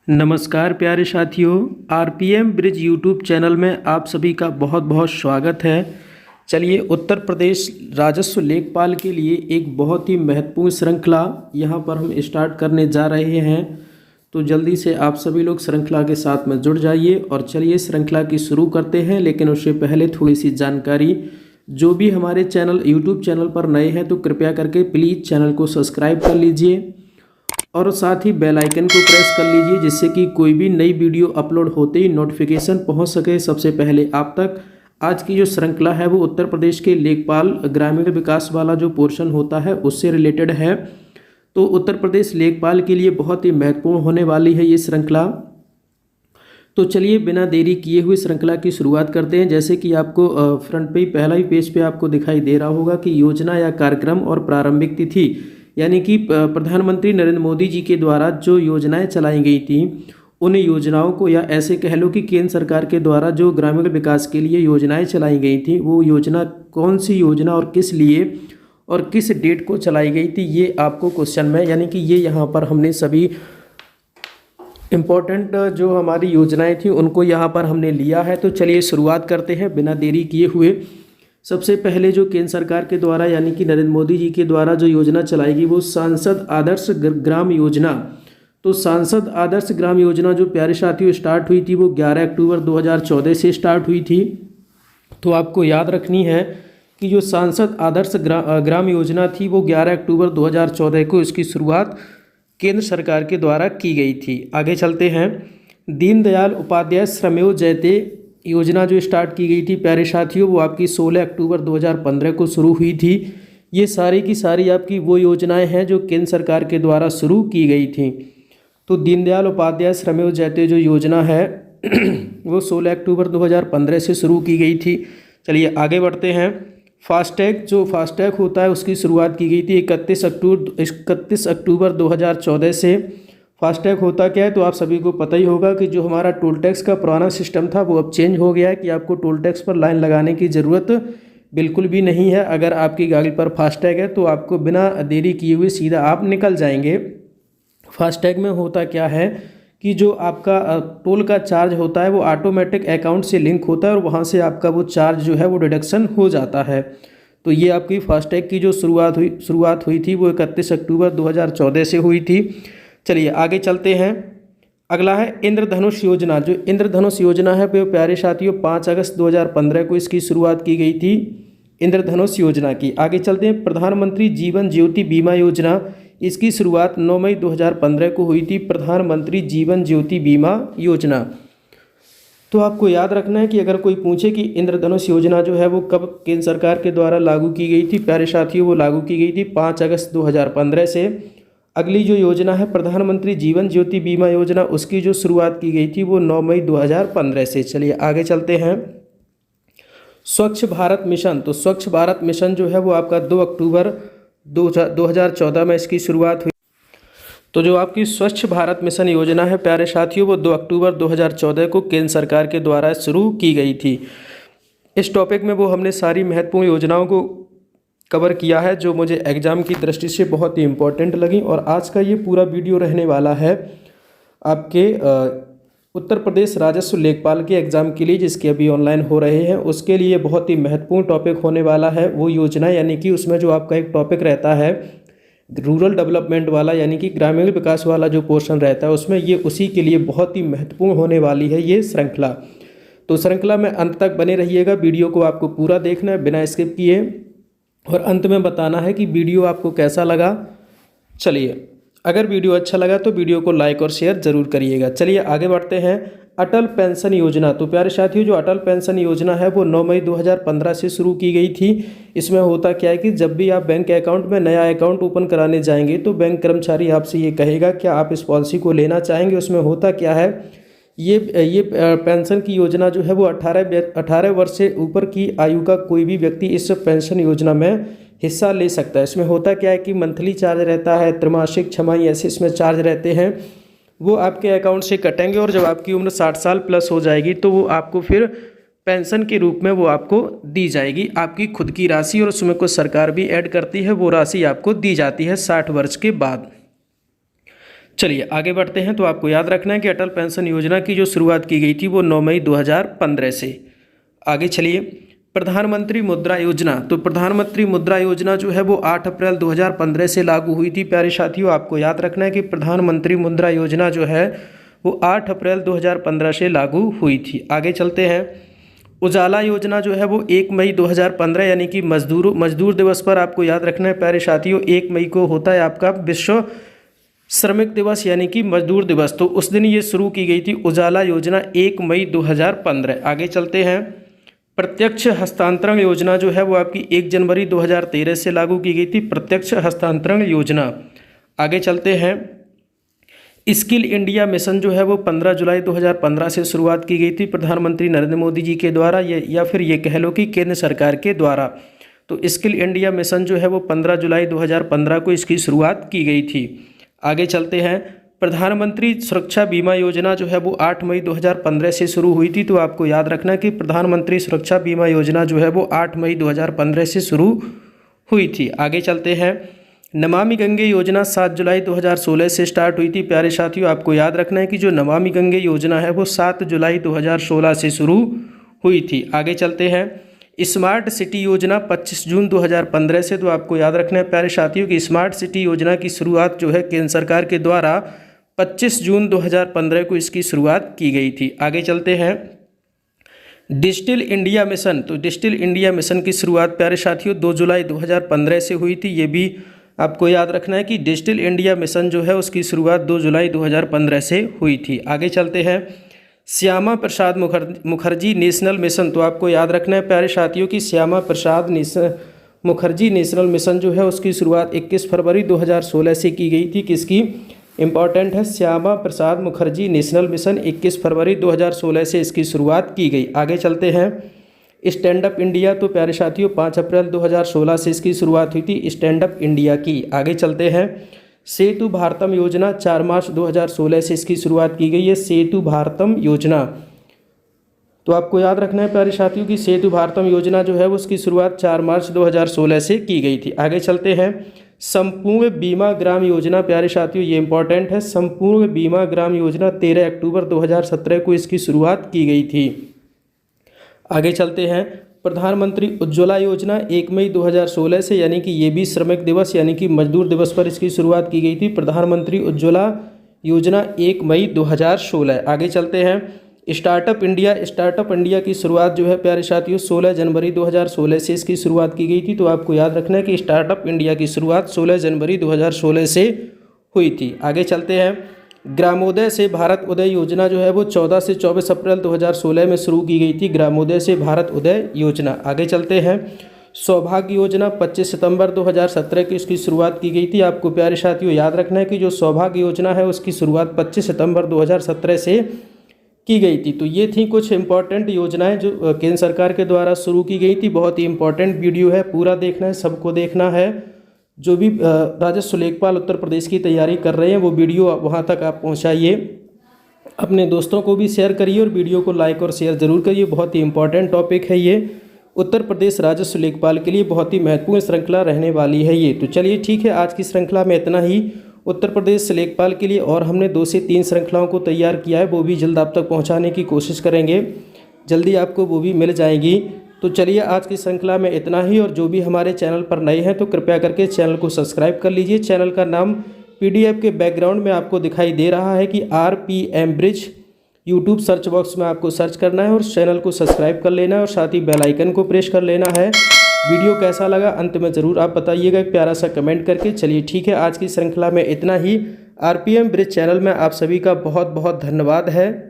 नमस्कार प्यारे साथियों, आरपीएम ब्रिज यूट्यूब चैनल में आप सभी का बहुत बहुत स्वागत है। चलिए, उत्तर प्रदेश राजस्व लेखपाल के लिए एक बहुत ही महत्वपूर्ण श्रृंखला यहाँ पर हम स्टार्ट करने जा रहे हैं। तो जल्दी से आप सभी लोग श्रृंखला के साथ में जुड़ जाइए और चलिए श्रृंखला की शुरू करते हैं। लेकिन उससे पहले थोड़ी सी जानकारी, जो भी हमारे चैनल यूट्यूब चैनल पर नए हैं तो कृपया करके प्लीज़ चैनल को सब्सक्राइब कर लीजिए और साथ ही बेल आइकन को प्रेस कर लीजिए, जिससे कि कोई भी नई वीडियो अपलोड होते ही नोटिफिकेशन पहुंच सके सबसे पहले आप तक। आज की जो श्रृंखला है वो उत्तर प्रदेश के लेखपाल ग्रामीण विकास वाला जो पोर्शन होता है उससे रिलेटेड है। तो उत्तर प्रदेश लेखपाल के लिए बहुत ही महत्वपूर्ण होने वाली है ये श्रृंखला। तो चलिए बिना देरी किए हुए श्रृंखला की शुरुआत करते हैं। जैसे कि आपको फ्रंट पे पहला ही पेज पे आपको दिखाई दे रहा होगा कि योजना या कार्यक्रम और प्रारंभिक तिथि, यानी कि प्रधानमंत्री नरेंद्र मोदी जी के द्वारा जो योजनाएं चलाई गई थी उन योजनाओं को, या ऐसे कह लो कि केंद्र सरकार के द्वारा जो ग्रामीण विकास के लिए योजनाएं चलाई गई थी वो योजना कौन सी योजना और किस लिए और किस डेट को चलाई गई थी, ये आपको क्वेश्चन में, यानी कि ये यहाँ पर हमने सभी इम्पोर्टेंट जो हमारी योजनाएं थी उनको यहाँ पर हमने लिया है। तो चलिए शुरुआत करते हैं बिना देरी किए हुए। सबसे पहले जो केंद्र सरकार के द्वारा यानी कि नरेंद्र मोदी जी के द्वारा जो योजना चलाएगी वो सांसद आदर्श ग्राम योजना। तो सांसद आदर्श ग्राम योजना जो प्यारे साथियों स्टार्ट हुई थी वो 11 अक्टूबर 2014 से स्टार्ट हुई थी। तो आपको याद रखनी है कि जो सांसद आदर्श ग्राम योजना थी वो 11 अक्टूबर 2014 को इसकी शुरुआत केंद्र सरकार के द्वारा की गई थी। आगे चलते हैं। दीनदयाल उपाध्याय श्रमेव जयते योजना जो स्टार्ट की गई थी प्यारे साथियों वो आपकी 16 अक्टूबर 2015 को शुरू हुई थी। ये सारी की सारी आपकी वो योजनाएं हैं जो केंद्र सरकार के द्वारा शुरू की गई थी। तो दीनदयाल उपाध्याय श्रमेव जयते जो योजना है वो 16 अक्टूबर 2015 से शुरू की गई थी। चलिए आगे बढ़ते हैं। फास्टैग, जो फास्टैग होता है उसकी शुरुआत की गई थी 31 अक्टूबर 2014 से। फास्टैग होता क्या है तो आप सभी को पता ही होगा कि जो हमारा टोल टैक्स का पुराना सिस्टम था वो अब चेंज हो गया है कि आपको टोल टैक्स पर लाइन लगाने की ज़रूरत बिल्कुल भी नहीं है। अगर आपकी गाड़ी पर फास्टैग है तो आपको बिना देरी किए हुए सीधा आप निकल जाएंगे। फास्टैग में होता क्या है कि जो आपका टोल का चार्ज होता है वो ऑटोमेटिक अकाउंट से लिंक होता है और वहाँ से आपका वो चार्ज जो है वो डिडक्शन हो जाता है। तो ये आपकी फास्टैग की जो शुरुआत हुई थी वो 31 अक्टूबर 2014 से हुई थी। चलिए आगे चलते हैं। अगला है इंद्रधनुष योजना। जो इंद्रधनुष योजना है वो प्यारे साथियों 5 अगस्त 2015 को इसकी शुरुआत की गई थी इंद्रधनुष योजना की। आगे चलते हैं। प्रधानमंत्री जीवन ज्योति बीमा योजना, इसकी शुरुआत 9 मई 2015 को हुई थी। प्रधानमंत्री जीवन ज्योति बीमा योजना। तो आपको याद रखना है कि अगर कोई पूछे कि इंद्रधनुष योजना जो है वो कब केंद्र सरकार के द्वारा लागू की गई थी, प्यारे साथियों वो लागू की गई थी 5 अगस्त 2015 से। अगली जो योजना है प्रधानमंत्री जीवन ज्योति बीमा योजना, उसकी जो शुरुआत की गई थी वो 9 मई 2015 से। चलिए आगे चलते हैं। स्वच्छ भारत मिशन। तो स्वच्छ भारत मिशन जो है वो आपका 2 अक्टूबर 2014 में इसकी शुरुआत हुई। तो जो आपकी स्वच्छ भारत मिशन योजना है प्यारे साथियों वो 2 अक्टूबर 2014 को केंद्र सरकार के द्वारा शुरू की गई थी। इस टॉपिक में वो हमने सारी महत्वपूर्ण योजनाओं को कवर किया है जो मुझे एग्ज़ाम की दृष्टि से बहुत ही इम्पोर्टेंट लगी। और आज का ये पूरा वीडियो रहने वाला है आपके उत्तर प्रदेश राजस्व लेखपाल के एग्ज़ाम के लिए, जिसके अभी ऑनलाइन हो रहे हैं, उसके लिए बहुत ही महत्वपूर्ण टॉपिक होने वाला है वो योजना। यानी कि उसमें जो आपका एक टॉपिक रहता है रूरल डेवलपमेंट वाला, यानी कि ग्रामीण विकास वाला जो पोर्शन रहता है उसमें ये उसी के लिए बहुत ही महत्वपूर्ण होने वाली है ये श्रृंखला। तो श्रृंखला में अंत तक बने रहिएगा। वीडियो को आपको पूरा देखना है बिना स्किप किए और अंत में बताना है कि वीडियो आपको कैसा लगा। चलिए, अगर वीडियो अच्छा लगा तो वीडियो को लाइक और शेयर ज़रूर करिएगा। चलिए आगे बढ़ते हैं। अटल पेंशन योजना। तो प्यारे साथियों जो अटल पेंशन योजना है वो 9 मई 2015 से शुरू की गई थी। इसमें होता क्या है कि जब भी आप बैंक अकाउंट में नया अकाउंट ओपन कराने जाएंगे तो बैंक कर्मचारी आपसे ये कहेगा क्या आप इस पॉलिसी को लेना चाहेंगे। उसमें होता क्या है, ये पेंशन की योजना जो है वो 18 वर्ष से ऊपर की आयु का कोई भी व्यक्ति इस पेंशन योजना में हिस्सा ले सकता है। इसमें होता क्या है कि मंथली चार्ज रहता है, त्रैमासिक, छमाही, ऐसे इसमें चार्ज रहते हैं, वो आपके अकाउंट से कटेंगे और जब आपकी उम्र 60 साल प्लस हो जाएगी तो वो आपको फिर पेंशन के रूप में वो आपको दी जाएगी, आपकी खुद की राशि, और उसमें कुछ सरकार भी ऐड करती है, वो राशि आपको दी जाती है 60 वर्ष के बाद। चलिए आगे बढ़ते हैं। तो आपको याद रखना है कि अटल पेंशन योजना की जो शुरुआत की गई थी वो 9 मई 2015 से। आगे चलिए, प्रधानमंत्री मुद्रा योजना। तो प्रधानमंत्री मुद्रा योजना जो है वो 8 अप्रैल 2015 से लागू हुई थी। प्यारे साथियों, आपको याद रखना है कि प्रधानमंत्री मुद्रा योजना जो है वो 8 अप्रैल 2015 से लागू हुई थी। आगे चलते हैं, उजाला योजना जो है वो 1 मई 2015 यानी कि मजदूर दिवस पर आपको याद रखना है प्यारे साथियों, 1 मई को होता है आपका विश्व श्रमिक दिवस यानी कि मजदूर दिवस। तो उस दिन ये शुरू की गई थी उजाला योजना 1 मई 2015। आगे चलते हैं, प्रत्यक्ष हस्तांतरण योजना जो है वो आपकी 1 जनवरी 2013 से लागू की गई थी, प्रत्यक्ष हस्तांतरण योजना। आगे चलते हैं, स्किल इंडिया मिशन जो है वो 15 जुलाई 2015 से शुरुआत की गई थी प्रधानमंत्री नरेंद्र मोदी जी के द्वारा, या फिर ये कह लो कि केंद्र सरकार के द्वारा। तो स्किल इंडिया मिशन जो है वो 15 जुलाई 2015 को इसकी शुरुआत की गई थी। आगे चलते हैं, प्रधानमंत्री सुरक्षा बीमा योजना जो है वो 8 मई 2015 से शुरू हुई थी। तो आपको याद रखना कि प्रधानमंत्री सुरक्षा बीमा योजना जो है वो 8 मई 2015 से शुरू हुई थी। आगे चलते हैं, नमामि गंगे योजना 7 जुलाई 2016 से स्टार्ट हुई थी। प्यारे साथियों, आपको याद रखना है कि जो नमामि गंगे योजना है वो 7 जुलाई 2016 से शुरू हुई थी। आगे चलते हैं, स्मार्ट सिटी योजना 25 जून 2015 से। तो आपको याद रखना है प्यारे साथियों कि स्मार्ट सिटी योजना की शुरुआत जो है केंद्र सरकार के द्वारा 25 जून 2015 को इसकी शुरुआत की गई थी। आगे चलते हैं, डिजिटल इंडिया मिशन। तो डिजिटल इंडिया मिशन की शुरुआत प्यारे साथियों 2 जुलाई 2015 से हुई थी। ये भी आपको याद रखना है कि डिजिटल इंडिया मिशन जो है उसकी शुरुआत 2 जुलाई 2015 से हुई थी। आगे चलते हैं, श्यामा प्रसाद मुखर्जी नेशनल मिशन। तो आपको याद रखना है प्यारे साथियों कि श्यामा प्रसाद मुखर्जी नेशनल मिशन जो है उसकी शुरुआत 21 फरवरी 2016 से की गई थी। किसकी? इंपॉर्टेंट है, श्यामा प्रसाद मुखर्जी नेशनल मिशन 21 फरवरी 2016 से इसकी शुरुआत की गई। आगे चलते हैं, स्टैंड अप इंडिया। तो प्यारे साथियों 5 अप्रैल 2016 से इसकी शुरुआत हुई थी स्टैंड अप इंडिया की। आगे चलते हैं, सेतु भारतम योजना 4 मार्च 2016 से इसकी शुरुआत की गई है, सेतु भारतम योजना। तो आपको याद रखना है प्यारे साथियों कि सेतु भारतम योजना जो है उसकी शुरुआत 4 मार्च 2016 से की गई थी। आगे चलते हैं, संपूर्ण बीमा ग्राम योजना। प्यारे साथियों ये इंपॉर्टेंट है, संपूर्ण बीमा ग्राम योजना 13 अक्टूबर 2017 को इसकी शुरुआत की गई थी। आगे चलते हैं, प्रधानमंत्री उज्ज्वला योजना 1 मई 2016 से, यानी कि ये भी श्रमिक दिवस यानी कि मजदूर दिवस पर इसकी शुरुआत की गई थी। प्रधानमंत्री उज्ज्वला योजना 1 मई 2016। आगे चलते हैं, स्टार्टअप इंडिया। स्टार्टअप इंडिया की शुरुआत जो है प्यारे साथियों 16 जनवरी 2016 से इसकी शुरुआत की गई थी। तो आपको याद रखना है कि स्टार्टअप इंडिया की शुरुआत 16 जनवरी 2016 से हुई थी। आगे चलते हैं, ग्रामोदय से भारत उदय योजना जो है वो 14 से 24 अप्रैल 2016 में शुरू की गई थी, ग्रामोदय से भारत उदय योजना। आगे चलते हैं, सौभाग्य योजना 25 सितंबर 2017 की इसकी शुरुआत की गई थी। आपको प्यारे साथियों याद रखना है कि जो सौभाग्य योजना है उसकी शुरुआत 25 सितंबर 2017 से की गई थी। तो ये थी कुछ इंपॉर्टेंट योजनाएं जो केंद्र सरकार के द्वारा शुरू की गई थी। बहुत ही इंपॉर्टेंट वीडियो है, पूरा देखना है, सबको देखना है। जो भी राजस्व लेखपाल उत्तर प्रदेश की तैयारी कर रहे हैं वो वीडियो वहाँ तक आप पहुँचाइए, अपने दोस्तों को भी शेयर करिए और वीडियो को लाइक और शेयर ज़रूर करिए। बहुत ही इंपॉर्टेंट टॉपिक है ये, उत्तर प्रदेश राजस्व लेखपाल के लिए बहुत ही महत्वपूर्ण श्रृंखला रहने वाली है ये। तो चलिए ठीक है, आज की श्रृंखला में इतना ही। उत्तर प्रदेश लेखपाल के लिए और हमने 2 से 3 श्रृंखलाओं को तैयार किया है, वो भी जल्द आप तक पहुँचाने की कोशिश करेंगे, जल्दी आपको वो भी मिल जाएंगी। तो चलिए आज की श्रृंखला में इतना ही, और जो भी हमारे चैनल पर नए हैं तो कृपया करके चैनल को सब्सक्राइब कर लीजिए। चैनल का नाम PDF के बैकग्राउंड में आपको दिखाई दे रहा है कि RPM bridge, YouTube search box में आपको सर्च करना है और चैनल को सब्सक्राइब कर लेना है और साथ ही बेल आइकन को प्रेस कर लेना है। वीडियो कैसा लगा अंत में ज़रूर आप बताइएगा एक प्यारा सा कमेंट करके। चलिए ठीक है, आज की श्रृंखला में इतना ही। RPM ब्रिज चैनल में आप सभी का बहुत बहुत धन्यवाद है।